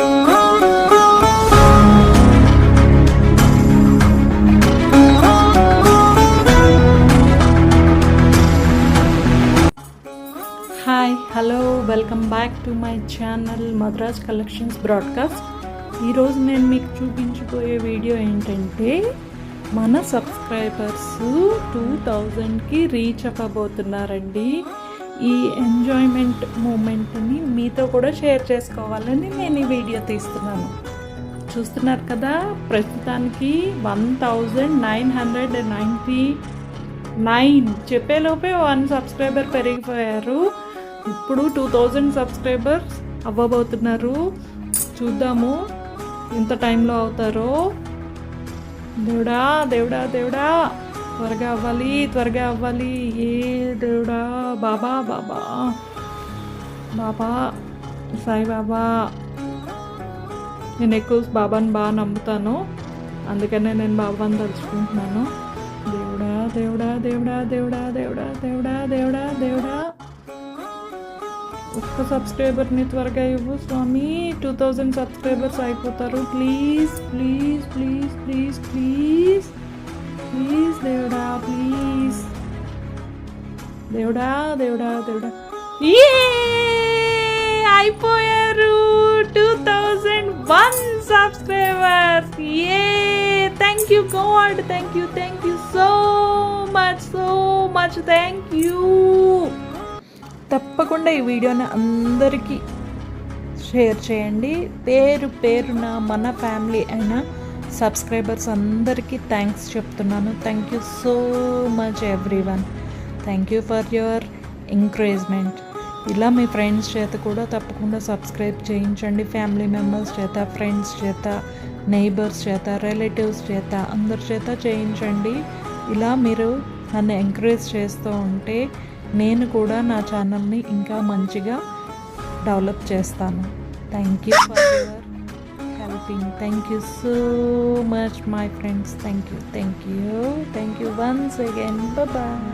Hi hello welcome back to my channel Madras collections broadcast. ఈరోజు నేను మీకు చూపించబోయే వీడియో ఏంటంటే మన సబ్స్క్రైబర్స్ 2000కి రీచ్ అవ్వబోతున్నారండి. ఈ ఎంజాయ్మెంట్ మూమెంట్ని మీతో కూడా షేర్ చేసుకోవాలని నేను ఈ వీడియో తీస్తున్నాను. చూస్తున్నారు కదా, ప్రస్తుతానికి 1999 చెప్పేలోపే 1 సబ్స్క్రైబర్ పెరిగిపోయారు. ఇప్పుడు 2000 సబ్స్క్రైబర్స్ అవ్వబోతున్నారు. చూద్దాము ఎంత టైంలో అవుతారో. దేవుడా దేవుడా దేవుడా, త్వరగా అవ్వాలి. ఏ దేవుడా, బాబా బాబా బాబా సాయిబాబా. నేను ఎక్కువ బాబాని బాగా నమ్ముతాను, అందుకనే నేను బాబాని తలుచుకుంటున్నాను. దేవుడా దేవుడా దేవుడా దేవుడా దేవుడా దేవుడా దేవుడా దేవుడా, ఒక్క సబ్స్క్రైబర్ని త్వరగా ఇవ్వు స్వామి. 2000 సబ్స్క్రైబర్స్ అయిపోతారు. Please please please please please please దేవుడా, ప్లీజ్ దేవుడా దేవుడా దేవుడా. అయిపోయారు 2001 subscribers. Thank you God, thank you so much thank you. తప్పకుండా ఈ వీడియోని అందరికీ షేర్ చేయండి. పేరున మన ఫ్యామిలీ అయిన సబ్స్క్రైబర్స్ అందరికీ థ్యాంక్స్ చెప్తున్నాను. Thank you so much everyone. Thank you for your encouragement. ఇలా మీ ఫ్రెండ్స్ చేత కూడా తప్పకుండా సబ్స్క్రైబ్ చేయించండి. ఫ్యామిలీ మెంబర్స్ చేత, ఫ్రెండ్స్ చేత, నైబర్స్ చేత, రిలేటివ్స్ చేత, అందరి చేత చేయించండి. ఇలా మీరు నన్ను ఎంకరేజ్ చేస్తూ ఉంటే నేను కూడా నా ఛానల్ని ఇంకా మంచిగా డెవలప్ చేస్తాను. Thank you for your helping. Thank you so much my friends. Thank you once again. Bye.